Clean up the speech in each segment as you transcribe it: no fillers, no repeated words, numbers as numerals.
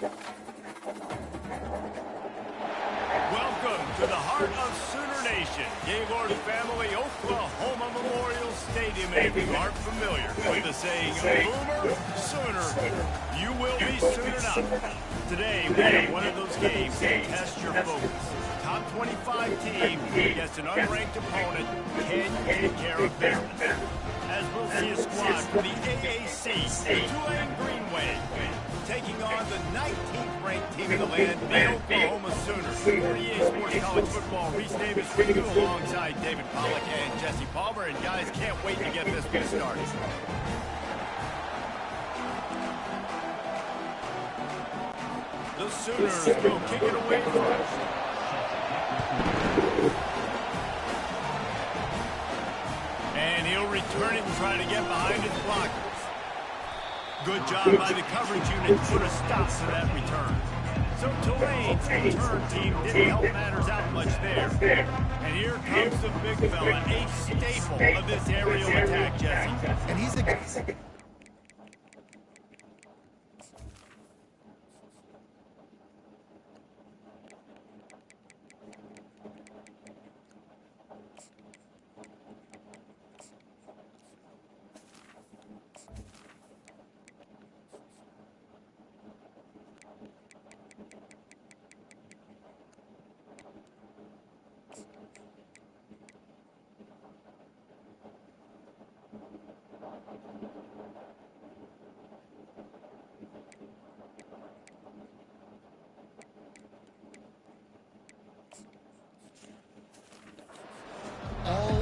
Welcome to the heart of Sooner Nation, Gaylord family, Oklahoma Memorial Stadium. And if you aren't familiar with the saying, Boomer, Sooner, you will be soon enough. Today, we have one of those games that test your focus. Top 25 team against an unranked opponent. Can you take care of business? As we'll see a squad from the AAC, Tulane Greenway, taking on the 19th ranked team in the land, the Oklahoma Sooners. For EA Sports College Football, Reese Davis with you alongside David Pollack and Jesse Palmer. And guys, can't wait to get this one started. The Sooners will kick it away first. And he'll return it and try to get behind his blockers. Good job by the coverage unit to put a stop to that return. So Tulane's return team didn't help matters out much there. And here comes the big fella, a staple of this aerial attack, Jesse. And he's a...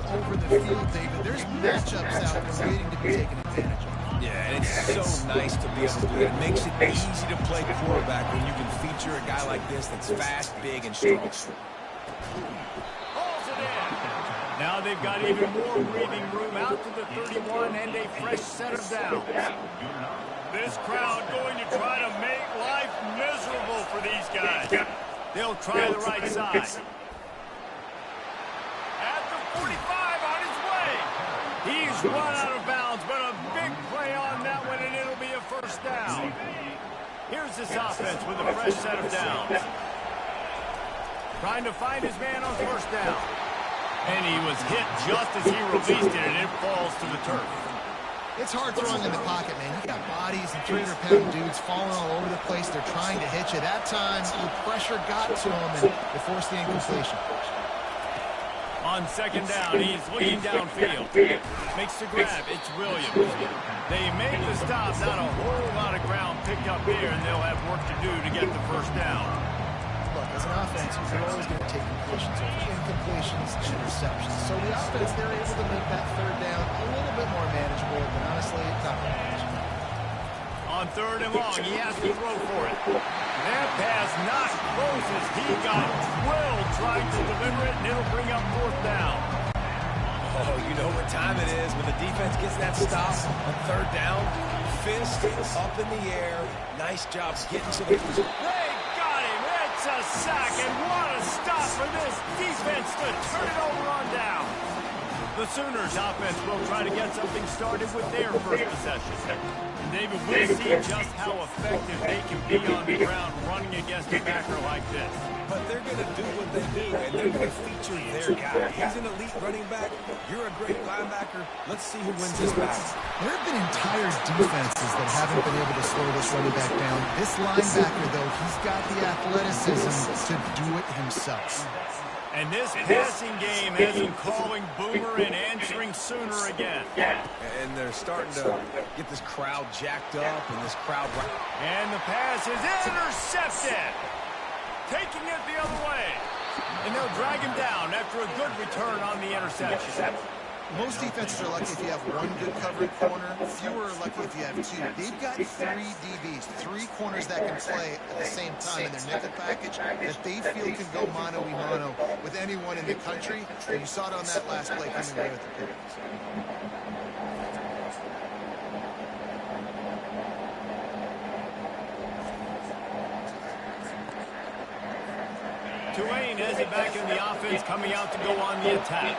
over the field, David. There's matchups out there waiting to be taken advantage of. Yeah, and it's so nice to be able to do it. It makes it easy to play quarterback when you can feature a guy like this that's fast, big, and strong. Pulls it in. Now they've got even more breathing room out to the 31 and a fresh set of downs. This crowd going to try to make life miserable for these guys. They'll try the right side. He's run out of bounds, but a big play on that one, and it'll be a first down. Here's this offense with a fresh set of downs. Trying to find his man on first down. And he was hit just as he released it, and it falls to the turf. It's hard throwing in the pocket, man. You got bodies and 300-pound dudes falling all over the place. They're trying to hit you. That time, the pressure got to him, and it forced the incompletion. On second down, he's looking downfield. Makes the grab. It's Williams. They make the stop. Not a whole lot of ground picked up here, and they'll have work to do to get the first down. Look, as an offense, you're always going to take completions over incompletions and interceptions. So the offense, they're able to make that third down a little bit more manageable, but honestly, it's not very manageable. On third and long, he has to throw for it. That pass not close as he got drilled trying to deliver it, and it'll bring up fourth down. Oh, you know what time it is when the defense gets that stop on third down. Fist up in the air. Nice job getting to the... They got him. It's a sack, and what a stop for this defense to turn it over on down. The Sooners offense will try to get something started with their first possession. And David, we'll see just how effective they can be on the ground running against a backer like this. But they're going to do what they do, and they're going to feature their guy. He's an elite running back. You're a great linebacker. Let's see who wins this battle. There have been entire defenses that haven't been able to slow this running back down. This linebacker, though, he's got the athleticism to do it himself. And this passing game has him calling Boomer and answering Sooner again. And they're starting to get this crowd jacked up and this crowd... And the pass is intercepted. Taking it the other way. And they'll drag him down after a good return on the interception. Most defenses are lucky if you have one good covering corner. Fewer are lucky if you have two. They've got three DBs, three corners that can play at the same time in their nickel package that they feel can go mano-a-mano with anyone in the country. And you saw it on that last play coming away with the pick. Tulane has it back in the offense, coming out to go on the attack.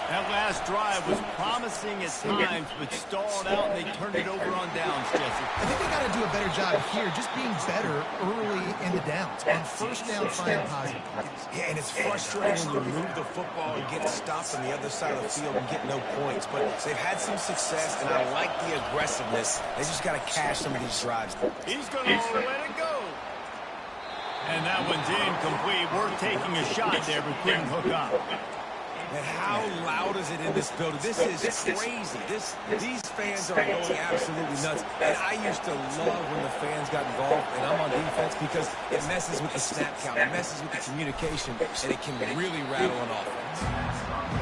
That last drive was promising at times, but stalled out, and they turned it over on downs, Jesse. I think they got to do a better job here, just being better early in the downs. On first down, finding positive plays. Yeah, and it's frustrating when you move the football and get stopped on the other side of the field and get no points. But they've had some success, and I like the aggressiveness. They just got to cash some of these drives. He's going to let it go. And that one's incomplete. We're taking a shot there, but couldn't hook up. And how loud is it in this building? This is crazy. These fans are going absolutely nuts. And I used to love when the fans got involved, and I'm on defense, because it messes with the snap count. It messes with the communication, and it can really rattle an offense.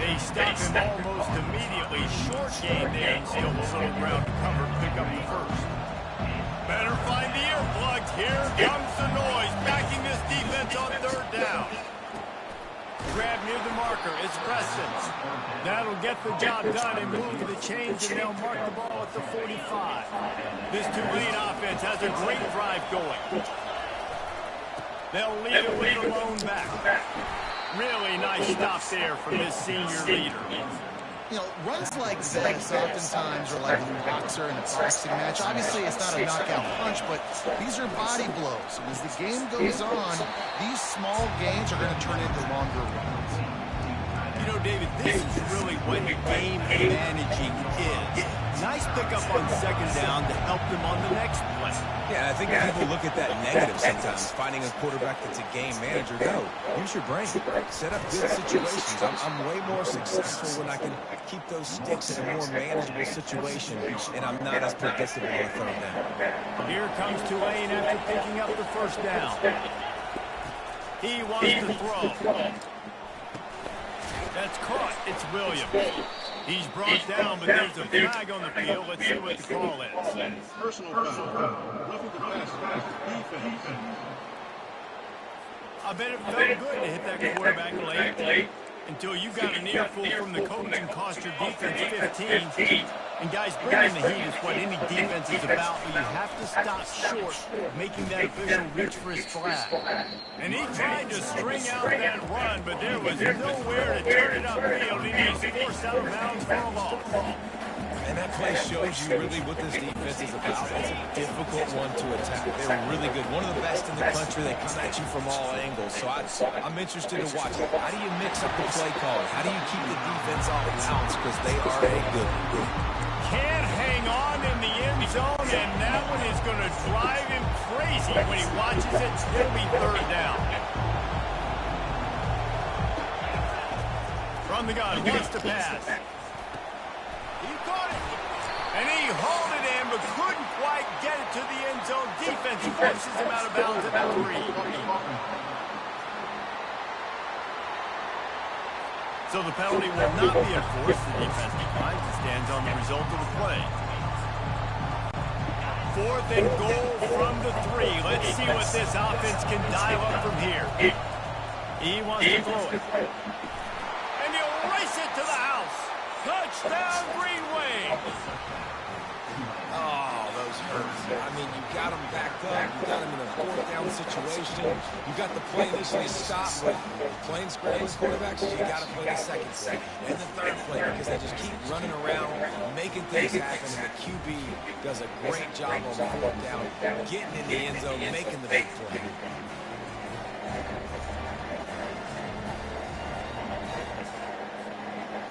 They stop him almost immediately. Short game there, and still a little ground to cover. Pick up the first. Better find the earplugs. Here comes the noise, backing this defense on third down. Grab near the marker. It's Preston. That'll get the job done and move the chains, and they'll mark the ball at the 45. This two-lane offense has a great drive going. They'll lead it with the lone back. Really nice stop there from this senior leader. You know, runs like this oftentimes are like a boxer in a boxing match. Obviously, it's not a knockout punch, but these are body blows. And as the game goes on, these small gains are going to turn into longer runs. You know, David, this is really what game managing is. Nice pickup on second down to help them on the next play. Yeah, I think people look at that negative sometimes, finding a quarterback that's a game manager. No, use your brain. Set up good situations. I'm way more successful when I can keep those sticks in a more manageable situation, and I'm not as predictable on a third down. Here comes Tulane after picking up the first down. He wants to throw. That's caught. It's Williams. He's brought down, but there's a flag on the field. Let's see what the call is. Personal foul. Roughing the passer. Defense. I bet it felt good to hit that quarterback late until you got an earful from the coach and cost your defense 15. And guys, bringing the heat is what any defense is about, but you have to stop short of making that official reach for his flag. And he tried to string out that run, but there was nowhere to turn it upfield, and he's forced out of bounds for a loss. And that play shows you really what this defense is about. It's a difficult one to attack. They're really good. One of the best in the country. They come at you from all angles. So I'm interested to watch it. How do you mix up the play calling? How do you keep the defense off balance? Because they are a good group. Can't hang on in the end zone, and that one is going to drive him crazy when he watches it. It'll be third down. From the gun, wants to pass. He caught it, and he hauled it in, but couldn't quite get it to the end zone. Defense forces him out of bounds at the 3. So the penalty will not be enforced. The defense declines and stands on the result of the play. 4th and goal from the 3. Let's see what this offense can dial up from here. He wants to throw it. And he'll race it to the house. Touchdown, Green Wave. Oh, those hurt. I mean, you got them backed up. You got them in a 4th down situation. You got the play initially stopped, but playing scrambling quarterbacks, you got to play the second play and the third play because they just keep running around, making things happen, and the QB does a great job on 4th down, getting in the end zone, making the big play.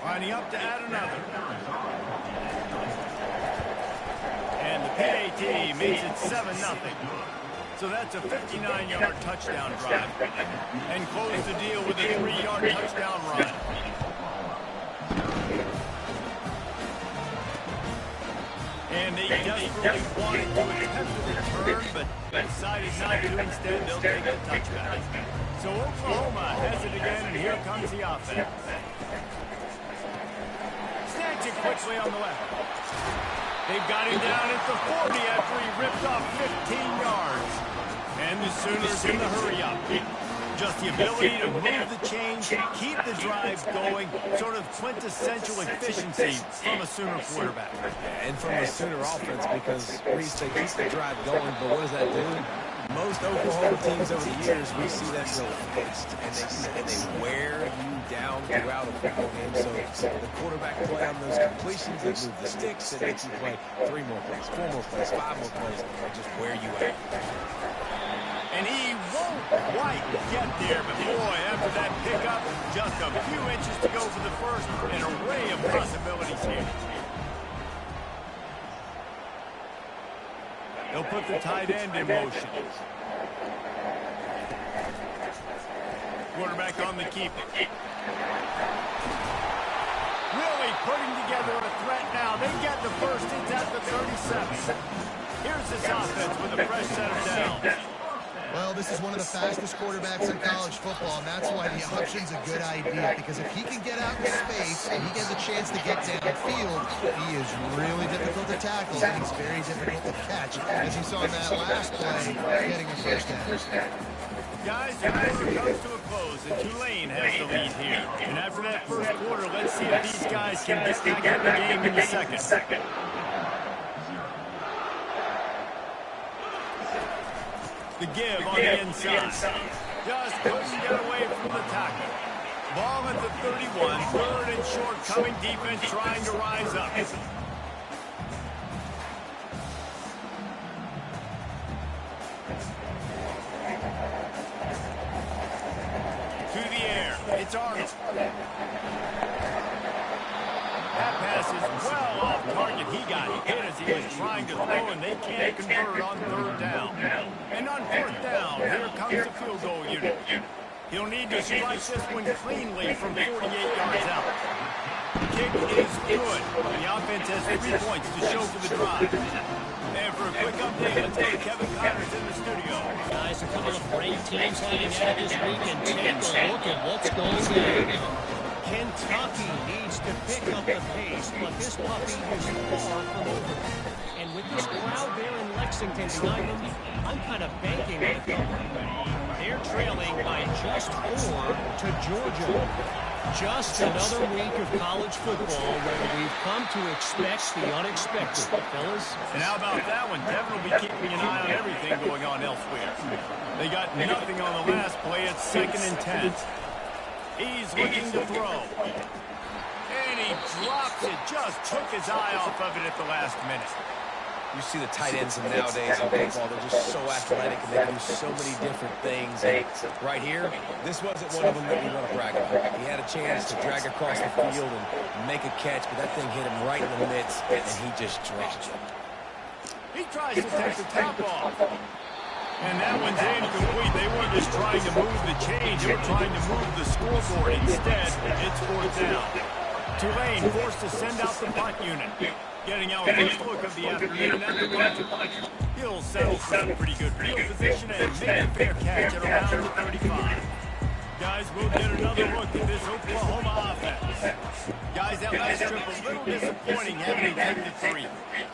Lining up to add another. And the PAT makes it 7-0. So that's a 59-yard touchdown drive. And close the deal with a 3-yard touchdown run. And they desperately wanted to attempt the return, but decided not to. Instead, they'll take the touchback. So Oklahoma has it again, and here comes the offense. Snatch it quickly on the left. They've got him down at the 40 after he ripped off 15 yards. And the Sooners in the hurry-up. Just the ability to move the chains, keep the drive going, sort of quintessential efficiency from a Sooner quarterback. And from the Sooner offense, because Reese, they keep the drive going, but what does that do? Most Oklahoma teams over the years, we see them go fixed, and they wear you down throughout a football game. So the quarterback play on those completions, they move the sticks, they make you play 3 more plays, 4 more plays, 5 more plays, and just wear you out. And he won't quite get there, but boy, after that pickup, just a few inches to go for the first, an array of possibilities here. They'll put the tight end in motion. Quarterback on the keeper. Really putting together a threat now. They get the first. It's at the 37. Here's this offense with a fresh set of downs. Well, this is one of the fastest quarterbacks in college football, and that's why the option's a good idea, because if he can get out in space and he gets a chance to get downfield, he is really difficult to tackle, and he's very difficult to catch, as you saw in that last play, getting a first down. Guys, the quarter comes to a close, and Tulane has the lead here. And after that first quarter, let's see if these guys can get back in the game in the second. The give on the inside. Just couldn't get away from the tackle. Ball at the 31. Third and short coming. Defense trying to rise up. To the air. It's Arnold. That pass is well off target. He got hit as he was trying to throw, and they can't convert on third down. And on fourth down, here comes the field goal unit. He'll need to strike this one cleanly from 48 yards out. The kick is good. The offense has 3 points to show for the drive. And for a quick update, let's go to Kevin Connors in the studio. Guys, a couple of great teams heading at it this week, and take a look at what's going on. Kentucky needs to pick up the pace, but this puppy is far from over. And with this crowd there in Lexington behind them, I'm kind of banking on the comeback. They're trailing by just 4 to Georgia. Just another week of college football where we've come to expect the unexpected, fellas. And how about that one? Devin will be keeping an eye on everything going on elsewhere. They got nothing on the last play. It's 2nd and 10. He's looking to throw. And he drops it. Just took his eye off of it at the last minute. You see the tight ends nowadays in football, they're just so athletic and they can do so many different things. And right here, this wasn't one of them that we want to brag about. He had a chance to drag across the field and make a catch, but that thing hit him right in the midst, and he just dropped it. He tries to take the top off. And that one's incomplete. They weren't just trying to move the chains. They were trying to move the scoreboard. Instead, it's 4th down. Tulane forced to send out the punt unit. Getting our first look of the afternoon at the punt. He'll settle for some pretty good field position and make a fair catch at around the 35. Guys, we'll get another look at this Oklahoma offense. Guys, that last trip a little disappointing having to take the 3.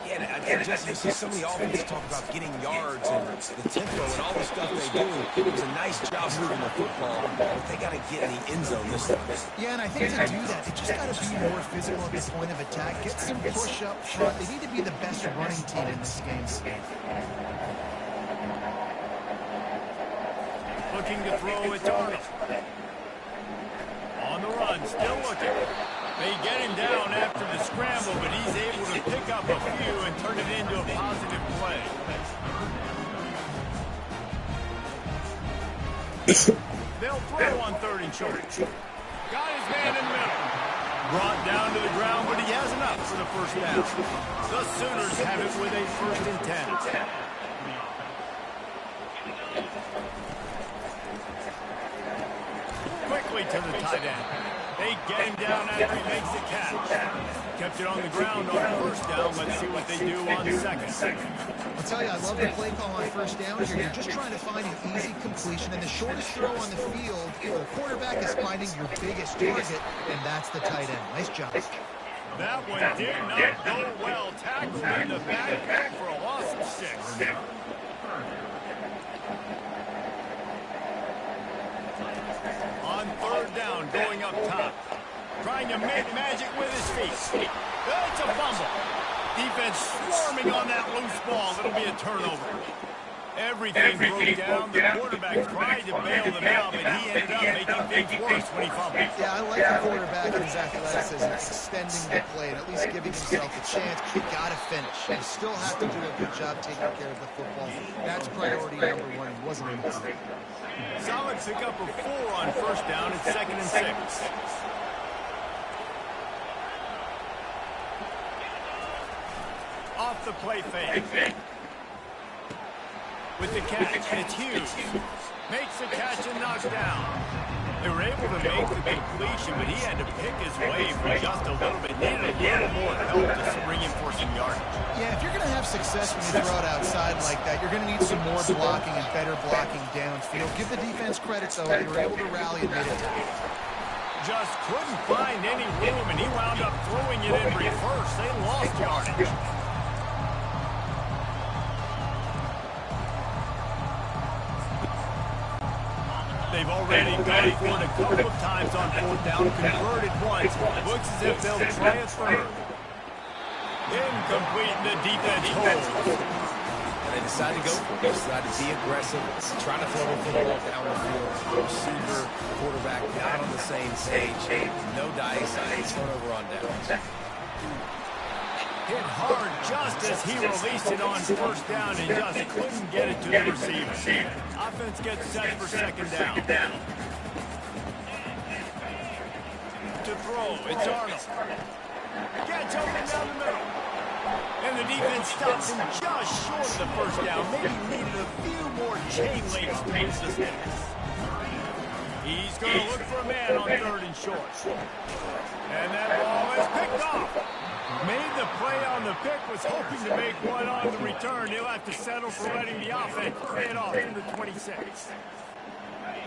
Yeah, and just you see so many offenses talk about getting yards and the tempo and all the stuff they do. It was a nice job moving the football, but they got to get in the end zone this time. Yeah, and I think to do that, they just got to be more physical at the point of attack. Get some push up front. They need to be the best running team in this game. Looking to throw it to Arnold. On the run, still looking. They get him down after the scramble, but he's able to pick up a few and turn it into a positive play. They'll throw on 3rd and short. Got his man in the middle. Brought down to the ground, but he has enough for the first down. The Sooners have it with a 1st and 10. Quickly to the tight end. They get him down after he makes the catch. Kept it on the ground on 1st down. Let's see what they do on 2nd. I'll tell you, I love the play call on 1st down here. You're just trying to find an easy completion, and the shortest throw on the field, the quarterback is finding your biggest target, and that's the tight end. Nice job. That one did not go well. Tackled in the back for a loss of 6. On 3rd down, going up top. Trying to make magic with his feet. It's a fumble. Defense swarming on that loose ball. It'll be a turnover. Everything broke down. The quarterback tried to bail them out, but he ended up making things worse when he fumbled. Yeah, I like the quarterback and his athleticism, extending the play and at least giving himself a chance. You got to finish. You still have to do a good job taking care of the football. That's priority number one. He wasn't in the field. Solid pickup of 4 on first down. It's 2nd and 6. Off the play fake. With the catch, it's Hughes. Makes the catch and knocks down. They were able to make the completion, but he had to pick his way for just a little bit. Needed a little more help to spring him for some yardage. Yeah, if you're going to have success when you throw it outside like that, you're going to need some more blocking and better blocking downfield. Give the defense credit, though. They were able to rally and made it tough. Just couldn't find any room, and he wound up throwing it in reverse. They lost yardage. They've already gone for it a couple of times on 4th down, converted once. Looks as if they'll try a third. Incomplete, the defense holds. And they decide to go for it. They decide to be aggressive, try to throw the football down the field. Receiver, quarterback, not on the same page. No dice, turnover on downs. Hit hard just as he released it on 1st down and just couldn't get it to the receiver. Offense gets set for 2nd down. To throw, it's Arnold. Gets open down the middle. And the defense stops him just short of the 1st down. Maybe needed a few more chain links to move the sticks. He's going to look for a man on 3rd and short. And that ball is picked off. Made the play on the pick, was hoping to make one on the return. He'll have to settle for letting the offense play it off in the 26.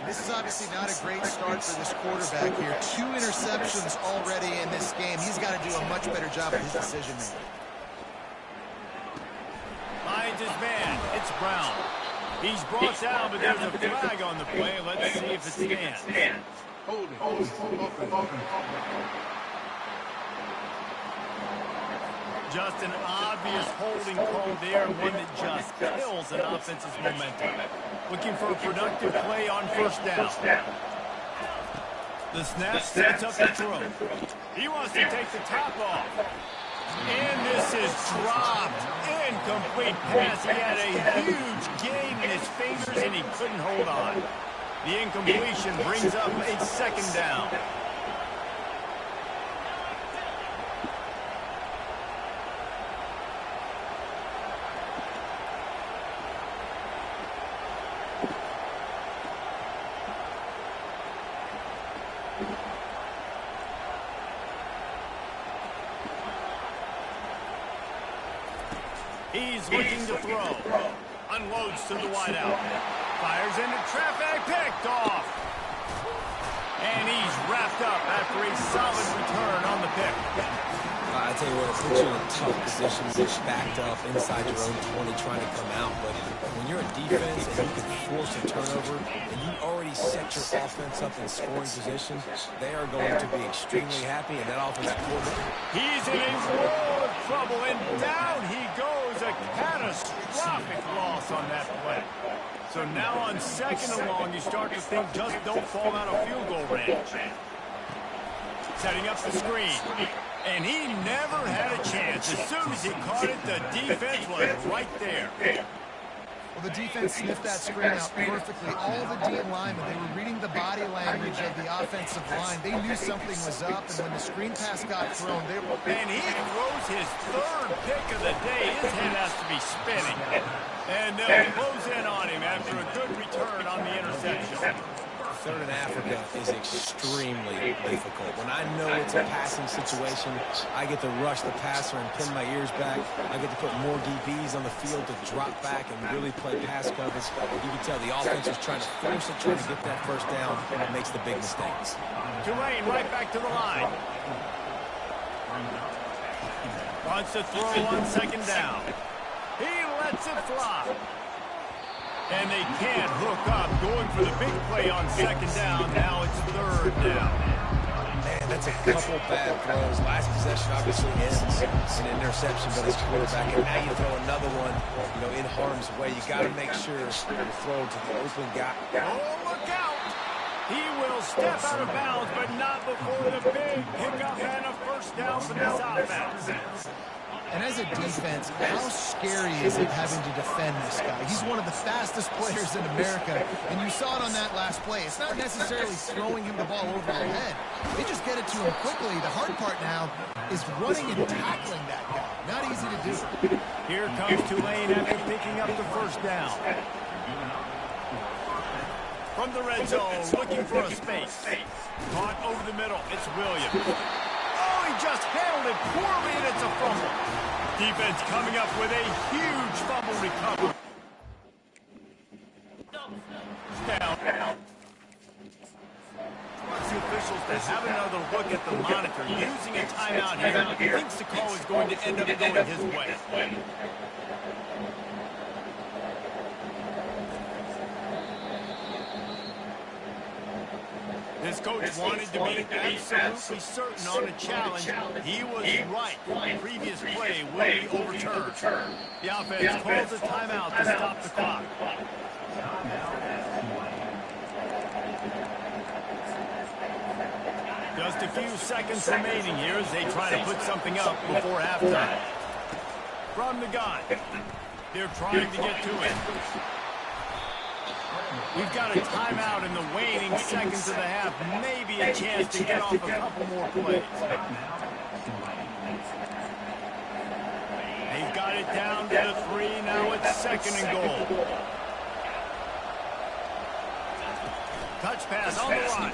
This is obviously not a great start for this quarterback here. 2 interceptions already in this game. He's got to do a much better job of his decision-making. Finds his man. It's Brown. He's brought down, but there's a flag on the play. Let's see if it stands. Just an obvious holding call there, one that just kills an offense's momentum. Looking for a productive play on 1st down. The snap sets up the throw. He wants to take the top off. And this is dropped. Incomplete pass. He had a huge gain in his fingers and he couldn't hold on. The incompletion brings up a 2nd down. He's looking to throw. Unloads to the wideout. Fires into traffic. Picked off. And he's wrapped up after a solid return on the pick. I tell you what, it puts you in a tough position. You're backed up inside your own 20 trying to come out. But when you're a defense and you can force a turnover and you already set your offense up in scoring position, they are going to be extremely happy. And that offensive coordinator, he's in a world of trouble, and down he goes. A catastrophic loss on that play. So now on 2nd and long, you start to think just don't fall out of field goal range. Setting up the screen. And he never had a chance. As soon as he caught it, the defense was right there. Well, the defense sniffed that screen out perfectly. All the D linemen, they were reading the body language of the offensive line. They knew something was up, and when the screen pass got thrown, they were... And he throws his 3rd pick of the day. His head has to be spinning. And they'll close in on him after a good return on the interception. 3rd in Africa is extremely difficult. When I know it's a passing situation, I get to rush the passer and pin my ears back. I get to put more DBs on the field to drop back and really play pass coverage. You can tell the offense is trying to force it, trying to get that 1st down, and makes the big mistakes. Tulane right back to the line. Wants to throw on 2nd down. He lets it fly. And they can't hook up. Going for the big play on 2nd down. Now it's 3rd down. Man, And that's a couple bad throws. Last possession obviously ends in an interception by this quarterback. And now you throw another one, in harm's way. You got to make sure you throw to the open guy. Oh, look out! He will step out of bounds, but not before the big pickup and a first down for this offense. And as a defense, how scary is it having to defend this guy? He's one of the fastest players in America, and you saw it on that last play. It's not necessarily throwing him the ball over the head. They just get it to him quickly. The hard part now is running and tackling that guy. Not easy to do. Here comes Tulane after picking up the first down. From the red zone, looking for a space. Caught over the middle. It's Williams. Oh, he just handled it poorly, and it's a fumble. Defense coming up with a huge fumble recovery. Down. Wants the officials to have another look at the monitor. Using a timeout here. He thinks the call is going to end up going his way. This coach wanted to be absolutely certain on a challenge. He was right. The previous play will be overturned. The offense calls a timeout to stop the clock. Just a few seconds remaining here as they try to put something up before halftime. From the gun. They're trying to get to it. We've got a timeout in the waning seconds of the half. Maybe a chance to get off a couple more plays. They've got it down to the 3. Now it's second and goal. Touch pass on the run.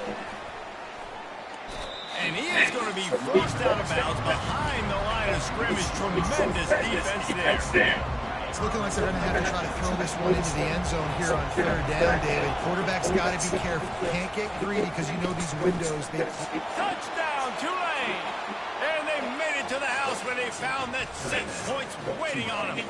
And he is going to be forced out of bounds behind the line of scrimmage. Tremendous defense there. It's looking like they're going to have to try to throw this one into the end zone here on third down, David. Quarterback's got to be careful. Can't get greedy because you know these windows. Touchdown, Tulane! And they made it to the house where they found that 6 points waiting on them.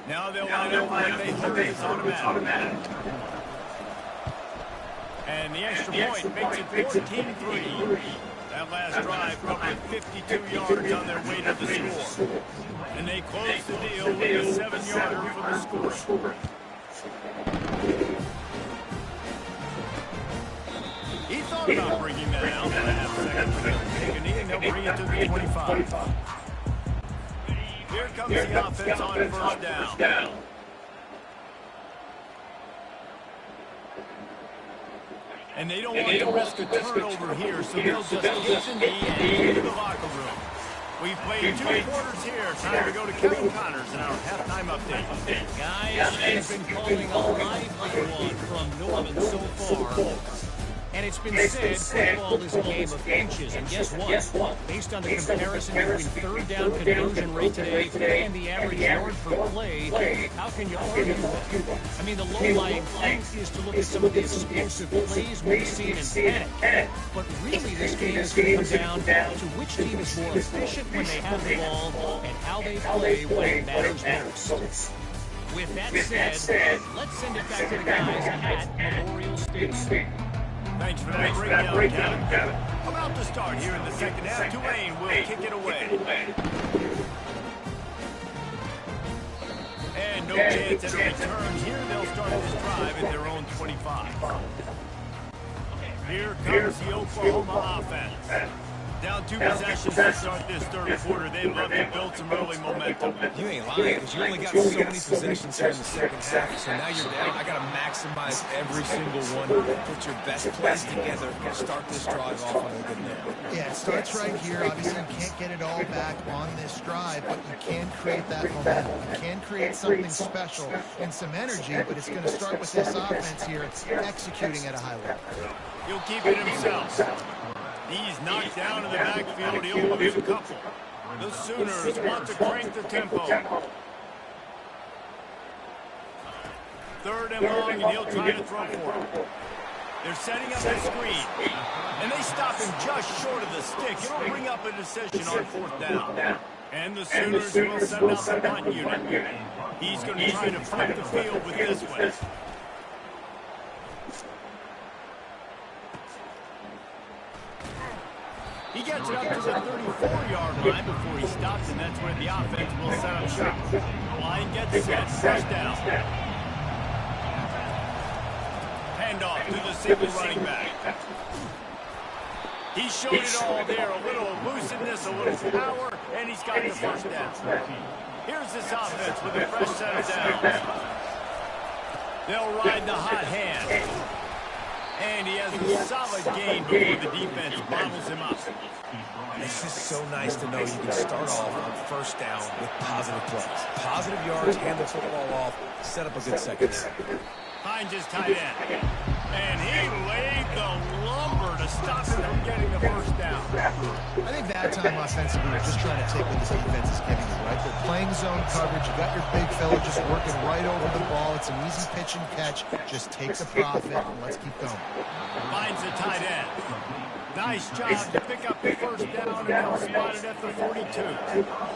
Now they'll line up what they hope is automatic. And the extra point makes it 14-3. That last drive covered 52 yards on their way to the score. And they close the deal with a 7-yarder for the score. He thought about bringing that out for a half second. And they'll bring it to the 25. Here comes the offense on first down. And they don't want to risk a turnover here, so they'll just hit the knee and into the locker room. We've played 2 quarters here. Time to go to Kevin Connors in our halftime update. Guys, they've been calling a lively one from Norman so far. And it's been said football is a game of inches. And guess what? Based on the comparison between third down conversion rate today and the average yard per play, how can you argue that? I mean, the low-lying fruit is to look at some of the explosive plays we've seen in panic. But really, this game is going to come down to which team is more efficient when they have the ball and how they play when it matters most. With that said, let's send it back to the guys at Memorial Stadium. Thanks for that breakdown, Kevin. About to start here in the second half. Tulane will kick it away. And no chance at a return here. They'll start this drive at their own 25. Here comes the Oklahoma offense. Down 2 possessions to start this third quarter. They'd love to build some early momentum. You ain't lying, because you only got so many possessions here in the second half. So now you're down. I got to maximize every single one. Put your best plays together and start this drive off on a good note. Yeah, it starts right here. Obviously, you can't get it all back on this drive, but you can create that momentum. You can create something special and some energy, but it's going to start with this offense here executing at a high level. He'll keep it himself. He's knocked down in the backfield. He'll lose a couple. The Sooners want to crank the tempo. 3rd and long, and he'll try to throw for it. They're setting up the screen, and they stop him just short of the stick. It'll bring up a decision on 4th down. And the Sooners will send out the punt unit. He's going to try to flip the field with this one. He gets it up to the 34-yard line before he stops, and that's where the offense will set up shop. Line gets set, first down. Handoff to the single running back. He showed it all there, a little elusiveness, a little power, and he's got the first down. Here's this offense with a fresh set of downs. They'll ride the hot hand. And he has a solid gain before the defense bottles him up. It's just so nice to know you can start off on 1st down with positive plays. Positive yards, hand the football off, set up a good second down. Finds his tight end. And he laid the lumber to stop him from getting the first down. I think that time offensively, we're just trying to take what the defense is giving you, right? They're playing zone coverage. You got your big fella just working right over the ball. It's an easy pitch and catch. Just take the profit and let's keep going. Finds the tight end. Nice job to pick up the first down, and they'll spot it at the 42.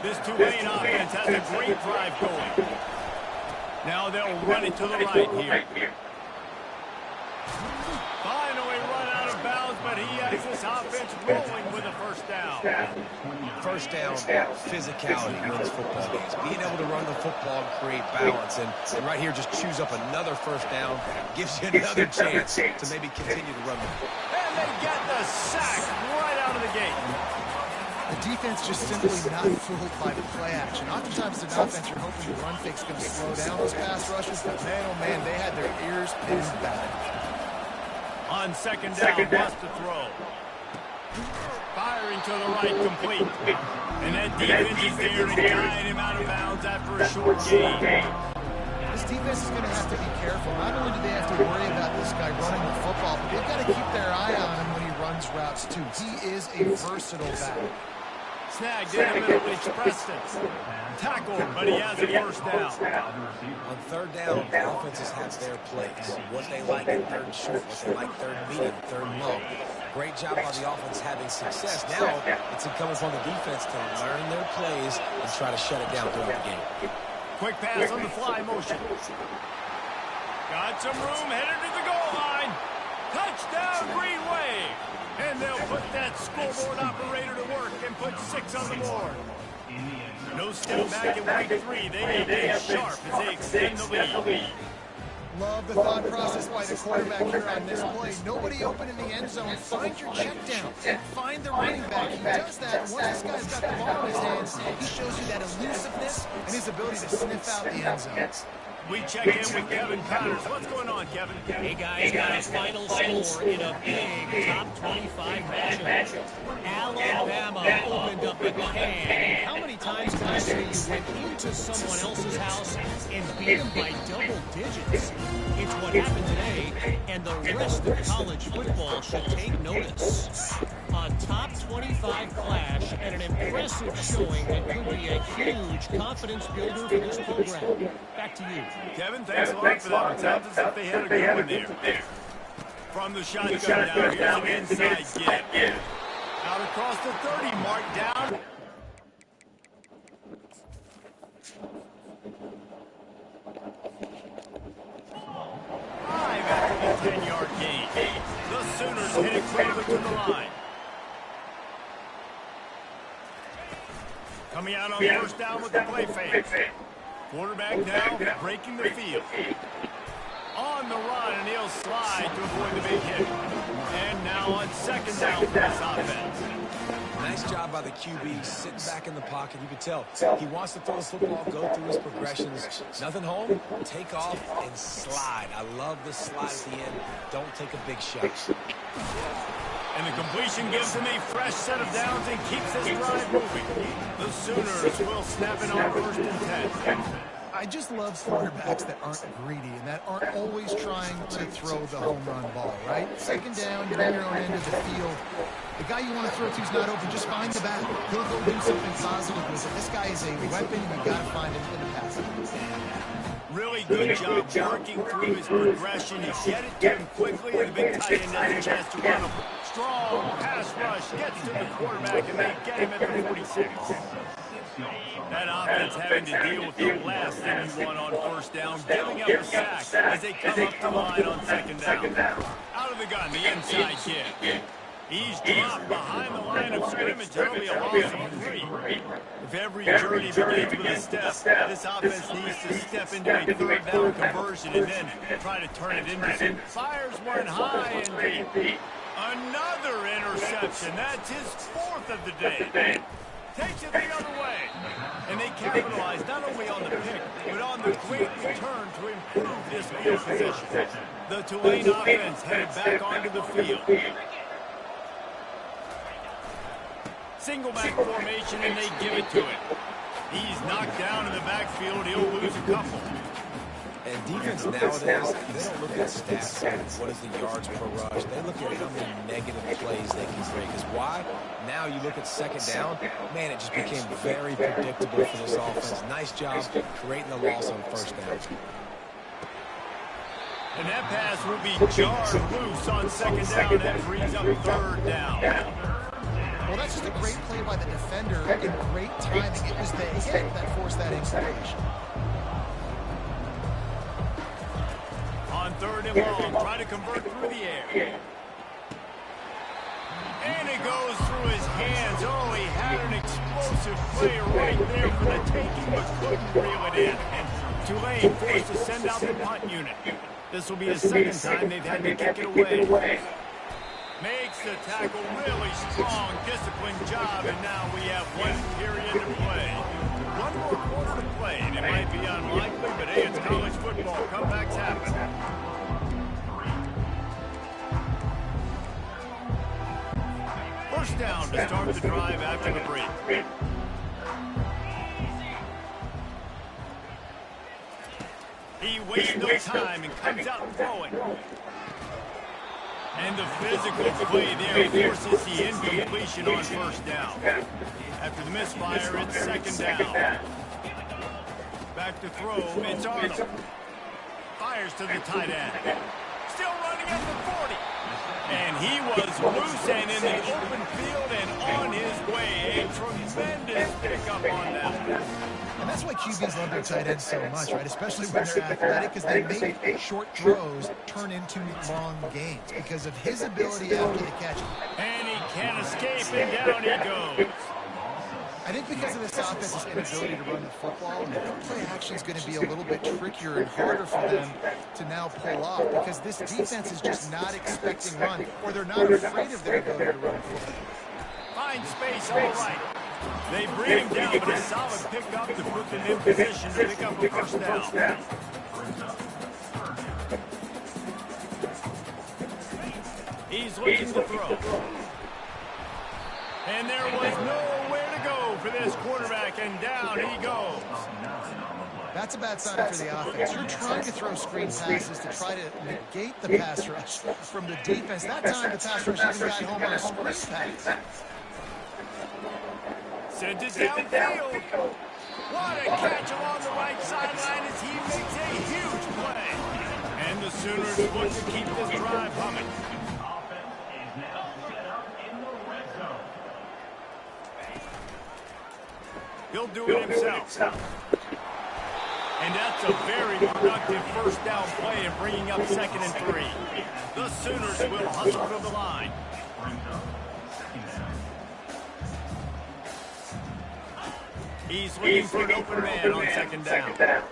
This Tulane offense has a great drive going. Now they'll run it to the right here. Finally run out of bounds, but he has this offense rolling with a first down. First down, physicality wins football games. Being able to run the football and create balance. And right here, just choose up another first down. Gives you another chance to maybe continue to run the ball. And they get the sack right out of the gate. The defense just simply not fooled by the play action. Oftentimes, an offense, you're hoping the run fake's going to slow down those pass rushes, but man, oh man, they had their ears pinned back. On 2nd down, wants to throw. Firing to the right, complete. And that defense is there to guide him out of bounds after a short gain. This defense is going to have to be careful. Not only do they have to worry about this guy running the football, but they've got to keep their eye on him when he runs routes, too. He is a versatile back. Snagged in the middle, it's Preston. Tackled, but he has a first down. On 3rd down, the offenses have their plays. What they like in 3rd and short, what they like 3rd and medium, 3rd and long. Great job by the offense having success. Now, it's incumbent upon the defense to learn their plays and try to shut it down throughout the game. Quick pass on the fly motion. Got some room, headed to the goal line. Touchdown, Green Wave. And they'll put that scoreboard operator to work and put 6 on the board. No step back in week 3. They stay sharp as they extend the lead. Love the thought process by the quarterback here on this play. Nobody open in the end zone. Find your check down. Find the running back. He does that. Once this guy's got the ball in his hands, he shows you that elusiveness and his ability to sniff out the end zone. We check in with Kevin Connors. What's going on, Kevin? Hey guys, got a final score in a big top 25 matchup. Alabama opened up the can. How many times can I say you went into someone else's house and beat them by double digits? It's what happened today, and the rest of college football should take notice. A top 25 clash and an impressive showing that could be a huge confidence builder for this program. Back to you. Kevin, thanks a lot for that. It sounds as if they had a good one there. From the shotgun down, here's an inside get. Out across the 30, mark down. After the 10-yard gain. The Sooners hit it quickly to the line. Coming out on 1st down with the play fake. Quarterback now breaking the field. On the run, and he'll slide to avoid the big hit. And now on 2nd down for this offense. Nice job by the QB, sitting back in the pocket. You can tell he wants to throw the football, go through his progressions. Nothing home, take off, and slide. I love the slide at the end. Don't take a big shot. And the completion gives him a fresh set of downs and keeps this drive moving. The Sooners will snap it on 1st and 10. I just love quarterbacks that aren't greedy and that aren't always trying to throw the home run ball, right? 2nd down, you're in your own end of the field. The guy you want to throw to is not open. Just find the back. He'll go do something positive with it. This guy is a weapon. You've got to find him in the pass. Really good job working through his progression. You get it to him quickly, and the big tight end has a chance to run him. Strong pass rush gets to the quarterback, and they get him at the 46. That offense having to deal with the last thing you want on first down, giving up a sack as they come up the line on second down. Out of the gun, the inside kid. He's dropped behind the line of scrimmage. That'll be a loss of 3. If every journey begins with a step, this offense needs to step into a third down conversion and then try to turn it into some. Fires one high and deep. Another interception. That's his 4th of the day. Takes it the other way. And they capitalize not only on the pick, but on the great return to improve this field position. The Tulane offense headed back onto the field. Single back formation, and they give it to him. He's knocked down in the backfield. He'll lose a couple. And defense nowadays, they don't look at stats. What is the yards per rush? They look at how many negative plays they can create. Because why? Now you look at second down, man, it just became very predictable for this offense. Nice job creating the loss on first down. And that pass will be jarred loose on second down. That frees up third down. Well, that's just a great play by the defender and great timing. It was the hit that forced that incompletion. On third and long, try to convert through the air. And it goes through his hands. Oh, he had an explosive play right there for the taking, but couldn't reel it in. And Tulane forced to send out the punt unit. This will be the second time they've had to kick it away. Makes the tackle really strong, disciplined job, and now we have 1 period to play. 1 more quarter to play, and it might be unlikely, but hey, it's college football. Comebacks happen. First down to start the drive after the break. He wastes no time and comes out throwing. And the physical play there forces the incompletion on first down. After the misfire, it's second down. Back to throw, it's Arnold. Fires to the tight end. Still running at the 40. And he was loose and in the open field and on his way. A tremendous pickup on that. And that's why QBs love their tight ends so much, right? Especially when they're athletic, because they make short throws turn into long gains because of his ability after the catch. And he can't escape, and down he goes. I think because of this offense's inability to run the football, the play action is going to be a little bit trickier and harder for them to now pull off because this defense is just not expecting run, or they're not afraid of their ability to run the football. Find space all right. They bring him down, but a solid pickup to put them in position to pick up a first down. He's looking to throw. And there was nowhere to go for this quarterback, and down he goes. That's a bad sign for the offense. You're trying to throw screen passes to try to negate the pass rush from the defense. That time the pass rush even got home on a screen pass. Sends it downfield. What a catch along the right sideline as he makes a huge play. And the Sooners look to keep this drive humming. He'll do it himself. And that's a very productive first down play and bringing up 2nd and 3. The Sooners will hustle to the line. He's looking for an open man on second down.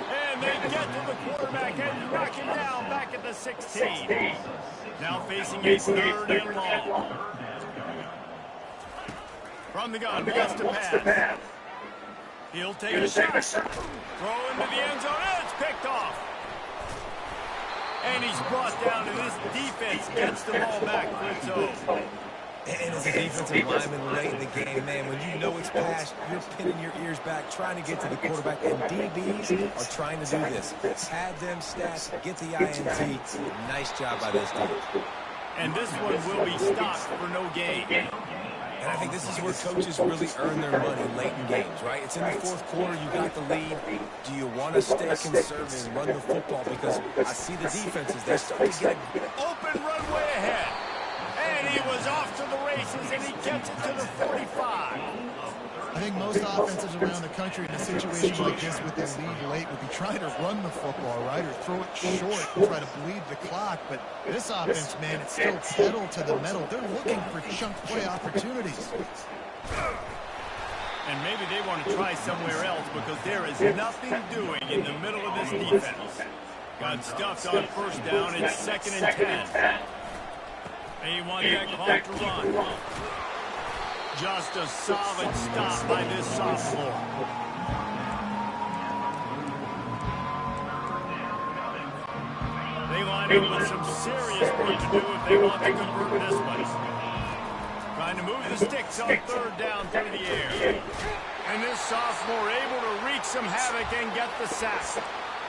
And they get to the quarterback and knock him down back at the 16. Now facing a 3rd and long. From the gun, begins to pass. He'll take a shot. Throw into the end zone, and it's picked off. And he's brought down, and this defense gets the ball back for its own. And as a defensive lineman late in the game, man, when you know it's passed, you're pinning your ears back, trying to get to the quarterback, and DBs are trying to do this. Pad them stats, get the INT. Nice job by this team. And this one will be stopped for no gain. And I think this is where coaches really earn their money late in games, right? It's in the fourth quarter. You got the lead. Do you want to stay conservative and run the football? Because I see the defenses. They start to get open runway ahead. And he was off to the races, and he gets it to the 45. I think most offenses around the country in a situation like this with their lead late would be trying to run the football, right, or throw it short and try to bleed the clock. But this offense, man, it's still pedal to the metal. They're looking for chunk play opportunities. And maybe they want to try somewhere else because there is nothing doing in the middle of this defense. Got stuffed on first down. It's 2nd and 10. They want that clock to run. Just a solid stop by this sophomore. They line up with some serious work to do if they want to convert this one. Trying to move the sticks on 3rd down through the air. And this sophomore able to wreak some havoc and get the sack.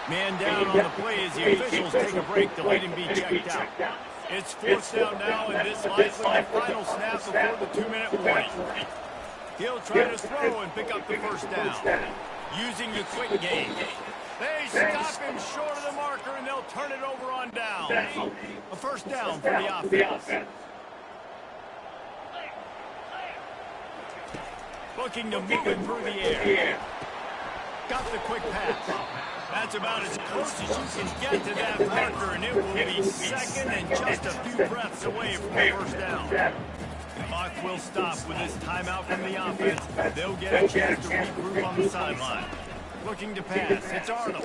Man down on the play as the officials take a break to let him be checked out. It's 4th down now, and this likely the final snap before the 2-minute warning. He'll try to throw and pick up the first down. Using the quick game. They stop him short of the marker, and they'll turn it over on down. A first down for the offense. Looking to move it through the air. Got the quick pass. That's about as close as you can get to that marker, and it will be 2nd and just a few breaths away from the first down. The clock will stop with this timeout from the offense. They'll get a chance to regroup on the sideline. Looking to pass. It's Arnold.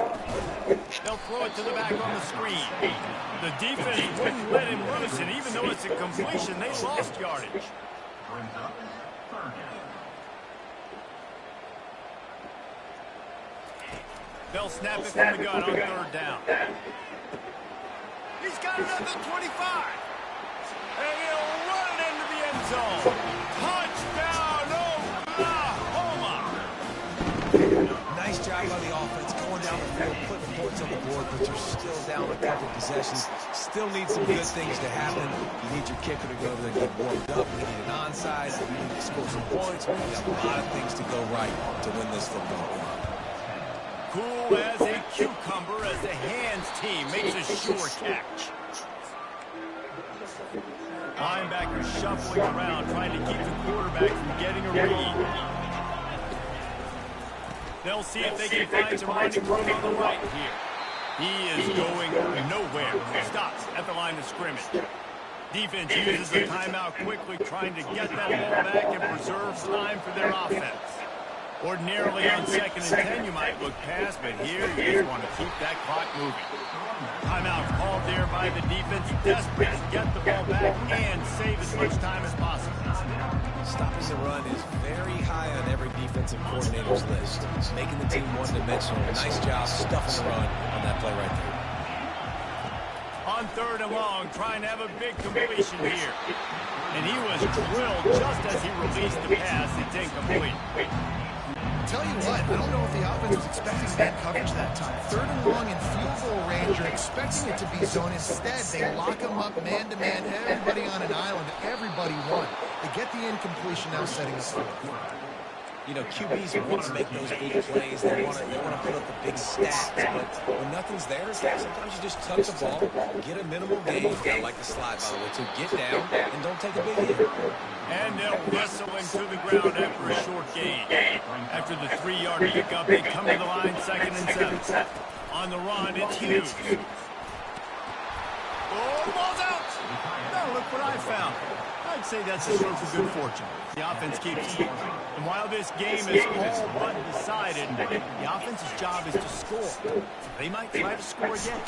They'll throw it to the back on the screen. The defense wouldn't let him loose, and even though it's a completion, they lost yardage. They'll snap it from the gun on 3rd down. He's got it at the 25. And he'll run it into the end zone. Touchdown, Oklahoma. nice job by the offense going down the field, putting points on the board, but you're still down a couple possessions. Still need some good things to happen. You need your kicker to go over there and get warmed up. We need an onside. We need to score some points. We got a lot of things to go right to win this football game. Cool as a cucumber as the hands team makes a sure catch. Linebackers shuffling around, trying to keep the quarterback from getting a read. They'll see if they can find some running room on the right here. He is going nowhere. Stops at the line of scrimmage. Defense uses the timeout quickly, trying to get that ball back and preserve time for their offense. Ordinarily on 2nd and 10, you might look past, but here you just want to keep that clock moving. Timeout called there by the defense, desperate to get the ball back and save as much time as possible. Stopping the run is very high on every defensive coordinator's list. It's making the team one-dimensional. Nice job stuffing the run on that play right there. On 3rd and long, trying to have a big completion here. And he was drilled just as he released the pass. It's incomplete. Tell you what, I don't know if the offense was expecting that coverage that time. 3rd and long in field goal range, you're expecting it to be zone. Instead, they lock them up man-to-man, everybody on an island, everybody won. They get the incompletion now setting us up. You know, QBs want to make those big plays. They want to put up the big stats. But when nothing's there, sometimes you just tuck the ball, get a minimal gain. I like the slide, by the way, to get down and don't take a big hit. And they'll wrestle into the ground after a short gain. After the 3-yard pickup, they come to the line 2nd and 7. On the run, it's Hughes. Oh, the ball's out! Now look what I found. I'd say that's a stroke of good fortune. The offense keeps it. And while this game is all but decided, the offense's job is to score. They might try to score again.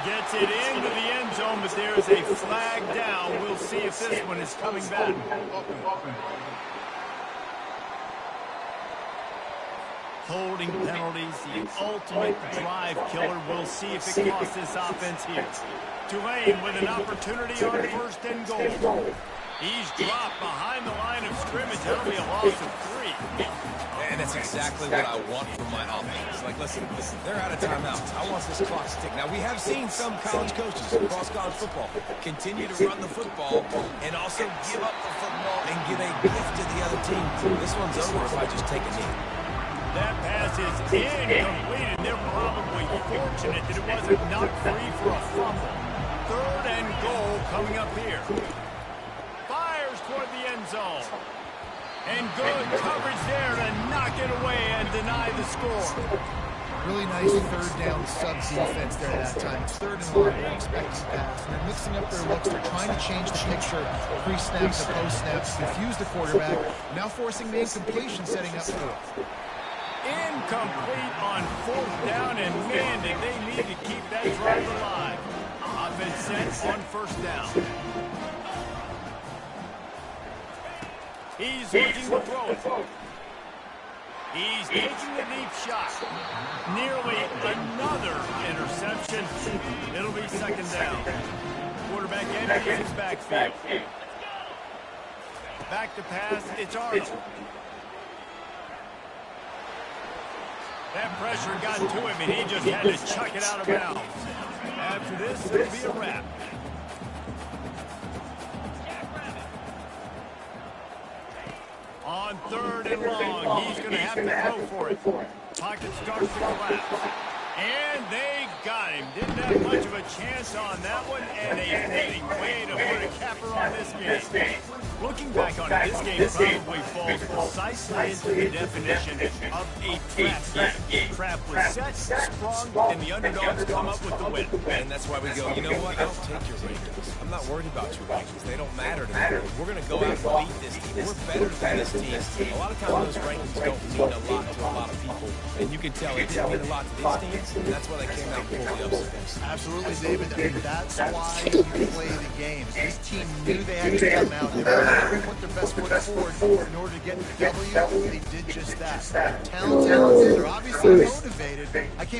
Gets it into the end zone, but there's a flag down. We'll see if this one is coming back. Holding penalties, the ultimate drive killer. We'll see if it costs this offense here. Tulane with an opportunity on 1st and goal. He's dropped behind the line of scrimmage. That'll be a loss of 3. And that's exactly what I want from my offense. Like, listen, they're out of timeouts. I want this clock to tick. Now, we have seen some college coaches across college football continue to run the football and also give up the football and give a gift to the other team. This one's over if I just take a knee. That pass is incomplete, and they're probably fortunate that it wasn't knocked free for a fumble. 3rd and goal coming up here. Fires toward the end zone. And good coverage there to knock it away and deny the score. Really nice 3rd down sub-defense there at that time. 3rd and long, they're expecting pass. And they're mixing up their looks. They're trying to change the picture pre-snap to post-snap, confuse the quarterback. Now forcing the incompletion, setting up 4th. Incomplete on 4th down, and man, did they need to keep that drive alive. Offense set on 1st down. He's looking to throw it. He's taking a deep shot. Nearly another interception. It'll be 2nd down. Quarterback empties his backfield. Back to pass, it's Arnold. That pressure got to him, and he just had to chuck it out of bounds. After this, it'll be a wrap. On 3rd and long, he's going to have to throw for it. Pocket starts to collapse. And they got him. Didn't have much of a chance on that one, and a fitting way to put a capper on this game. Looking back on it, this game probably falls precisely into the definition of a trap game. Trap was set, sprung, and the underdogs come up with the win. And that's why we go, you know what? I don't take your rankings. I'm not worried about your rankings. They don't matter to me. We're going to go out and beat this team. We're better than this team. A lot of times those rankings don't mean a lot to a lot of people. And you can tell it didn't mean a lot to these teams. And that's why they came out and pulled the upset. Absolutely, David. I mean, that's why you play the games. This team knew they had to come out. They were going to put their best foot forward in order to get the W. They did just that. They're talented. They're obviously motivated. I can't